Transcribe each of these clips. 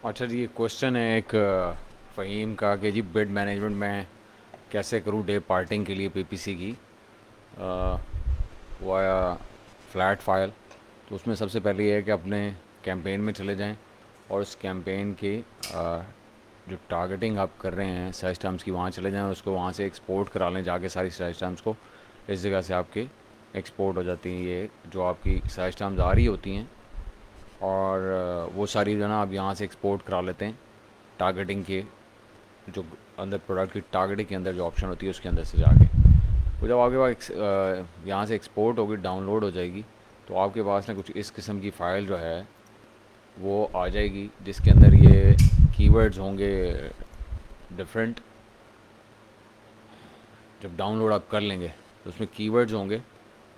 अच्छा जी, ये क्वेश्चन है एक फ़हीम का कि जी बिड मैनेजमेंट में कैसे करूँ डे पार्टिंग के लिए पीपीसी की वाया फ्लैट फाइल। तो उसमें सबसे पहले ये है कि अपने कैंपेन में चले जाएं और उस कैंपेन के जो टारगेटिंग आप कर रहे हैं सर्च टर्म्स की, वहाँ चले जाएं और उसको वहाँ से एक्सपोर्ट करा लें जाके सारी सर्च टर्म्स को। इस जगह से आपके एक्सपोर्ट हो जाती हैं ये जो आपकी सर्च टर्म्स आ रही होती हैं, और वो सारी जो है ना आप यहाँ से एक्सपोर्ट करा लेते हैं टारगेटिंग के जो अंदर प्रोडक्ट की टारगेटिंग के अंदर जो ऑप्शन होती है उसके अंदर से जाके। तो जब आपके पास यहाँ से एक्सपोर्ट होगी, डाउनलोड हो जाएगी, तो आपके पास ना कुछ इस किस्म की फ़ाइल जो है वो आ जाएगी जिसके अंदर ये कीवर्ड्स होंगे डिफरेंट। जब डाउनलोड आप कर लेंगे तो उसमें कीवर्ड्स होंगे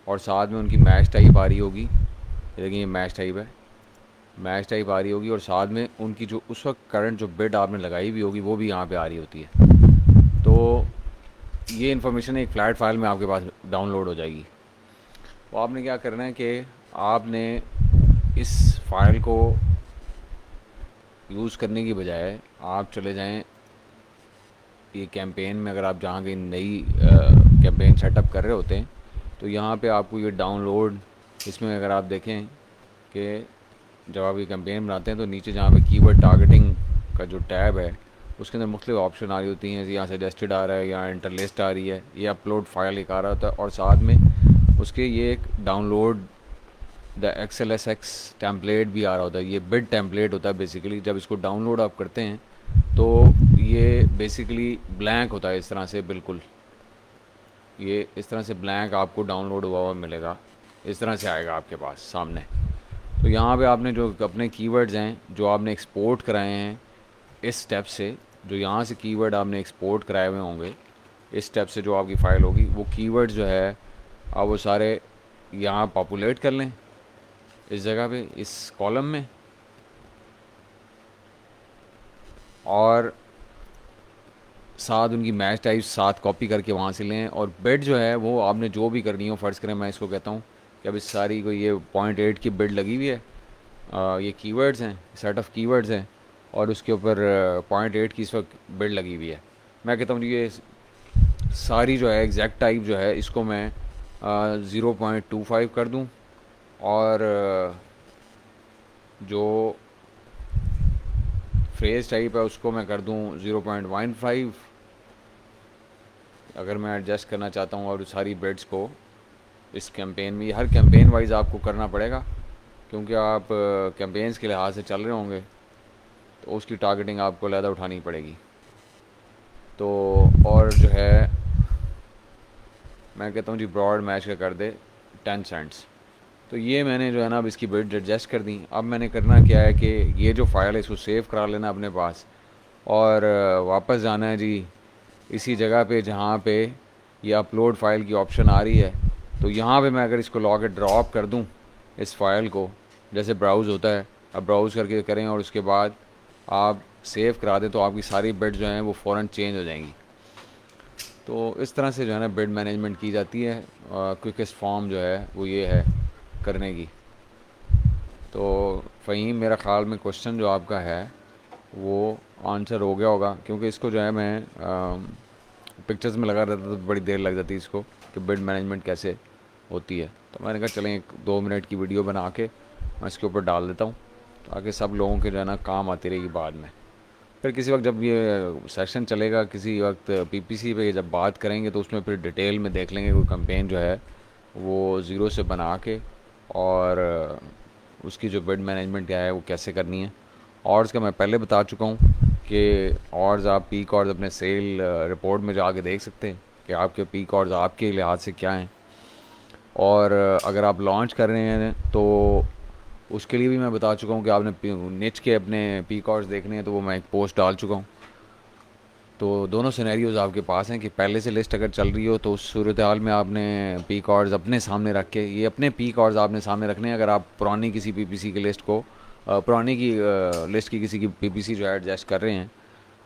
और साथ में उनकी मैच टाइप आ रही होगी। ये देखिए, ये मैच टाइप है, मैच टाइप आ रही होगी, और साथ में उनकी जो उस वक्त करंट जो बिड आपने लगाई हुई होगी वो भी यहाँ पे आ रही होती है। तो ये इन्फॉर्मेशन एक फ़्लैट फाइल में आपके पास डाउनलोड हो जाएगी। तो आपने क्या करना है कि आपने इस फाइल को यूज़ करने की बजाय आप चले जाएं ये कैंपेन में। अगर आप जहाँ की नई कैंपेन सेटअप कर रहे होते हैं तो यहाँ पे आपको ये डाउनलोड, इसमें अगर आप देखें कि जब आप ये कैंपेन बनाते हैं तो नीचे जहाँ पे कीवर्ड टारगेटिंग का जो टैब है उसके अंदर मुख्तलिफ ऑप्शन आ रही होती हैं। यहाँ सजेस्टेड आ रहा है, यहाँ इंटर लिस्ट आ रही है, ये अपलोड फाइल एक आ रहा होता है, और साथ में उसके ये एक download the XL S x template भी आ रहा होता है। ये बिड टेम्पलेट होता है बेसिकली। जब इसको डाउनलोड आप करते हैं तो ये बेसिकली ब्लैंक होता है इस तरह से, बिल्कुल ये इस तरह से ब्लैंक आपको डाउनलोड हुआ हुआ मिलेगा। इस तरह से आएगा आपके पास सामने। तो यहाँ पे आपने जो अपने कीवर्ड्स हैं जो आपने एक्सपोर्ट कराए हैं इस स्टेप से, जो यहाँ से कीवर्ड आपने एक्सपोर्ट कराए हुए होंगे इस स्टेप से, जो आपकी फ़ाइल होगी वो कीवर्ड जो है आप वो सारे यहाँ पॉपुलेट कर लें इस जगह पे, इस कॉलम में। और साथ उनकी मैच टाइप साथ कॉपी करके वहाँ से लें, और बिड जो है वो आपने जो भी करनी हो, फ़र्ज़ करें मैं इसको कहता हूँ कि अब इस सारी को ये 0.8 की बिड लगी हुई है, ये कीवर्ड्स हैं, सेट ऑफ कीवर्ड्स हैं, और उसके ऊपर 0.8 की इस वक्त बिड लगी हुई है। मैं कहता हूँ ये सारी जो है एग्जैक्ट टाइप जो है इसको मैं 0.25 कर दूँ, और जो फ्रेज टाइप है उसको मैं कर दूँ 0.15। अगर मैं एडजस्ट करना चाहता हूँ और सारी बिड्स को इस कैंपेन में, ये हर कैंपेन वाइज आपको करना पड़ेगा क्योंकि आप कैंपेन्स के लिहाज से चल रहे होंगे तो उसकी टारगेटिंग आपको अलहदा उठानी पड़ेगी। तो और जो है मैं कहता हूँ जी ब्रॉड मैच का कर दे 10 सेंट्स। तो ये मैंने जो है ना अब इसकी बिड एडजस्ट कर दी। अब मैंने करना क्या है कि ये जो फ़ाइल है इसको सेव करा लेना अपने पास, और वापस जाना है जी इसी जगह पे जहाँ पे ये अपलोड फाइल की ऑप्शन आ रही है। तो यहाँ पे मैं अगर इसको लॉग ड्रॉप कर दूँ इस फाइल को, जैसे ब्राउज़ होता है, अब ब्राउज़ करके करें और उसके बाद आप सेव करा दें तो आपकी सारी बिड जो हैं वो फ़ौरन चेंज हो जाएंगी। तो इस तरह से जो है ना बिड मैनेजमेंट की जाती है। क्विकेस्ट फॉर्म जो है वो ये है करने की। तो फ़हीम, मेरा ख़्याल में क्वेश्चन जो आपका है वो आंसर हो गया होगा, क्योंकि इसको जो है मैं पिक्चर्स में लगा रहता तो बड़ी देर लग जाती इसको कि बिड मैनेजमेंट कैसे होती है। तो मैंने कहा चलें एक 2 मिनट की वीडियो बना के मैं इसके ऊपर डाल देता हूँ ताकि सब लोगों के जो है ना काम आती रहेगी बाद में। फिर किसी वक्त जब ये सेशन चलेगा, किसी वक्त पीपीसी पे जब बात करेंगे तो उसमें फिर डिटेल में देख लेंगे कोई कैंपेन जो है वो ज़ीरो से बना के, और उसकी जो बिड मैनेजमेंट क्या है वो कैसे करनी है। और का मैं पहले बता चुका हूँ कि और आप पीक और अपने सेल रिपोर्ट में जाके देख सकते हैं कि आपके पीक और आपके लिहाज से क्या हैं। और अगर आप लॉन्च कर रहे हैं तो उसके लिए भी मैं बता चुका हूँ कि आपने निच के अपने पीक आवर्स देखने हैं, तो वो मैं एक पोस्ट डाल चुका हूँ। तो दोनों सिनेरियोज़ आपके पास हैं कि पहले से लिस्ट अगर चल रही हो तो उस सूरत हाल में आपने पीक आवर्स अपने सामने रख के, ये अपने पीक आवर्स आपने सामने रखने हैं। अगर आप पुरानी किसी पीपीसी की लिस्ट को पुरानी की लिस्ट की किसी की पीपीसी जो है एडजस्ट कर रहे हैं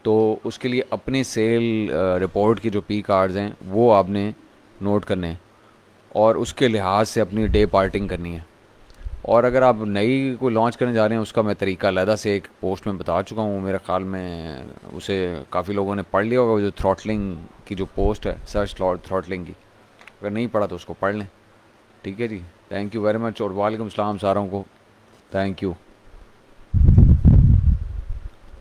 तो उसके लिए अपने सेल रिपोर्ट की जो पीक आवर्स हैं वो आपने नोट करने हैं और उसके लिहाज से अपनी डे पार्टिंग करनी है। और अगर आप नई कोई लॉन्च करने जा रहे हैं, उसका मैं तरीका अलहदा से एक पोस्ट में बता चुका हूँ, मेरे ख्याल में उसे काफ़ी लोगों ने पढ़ लिया होगा, वो जो थ्रॉटलिंग की जो पोस्ट है, सर्च थ्रॉटलिंग की, अगर नहीं पढ़ा तो उसको पढ़ लें। ठीक है जी, थैंक यू वेरी मच, और वालेकुम सलाम सारों को, थैंक यू।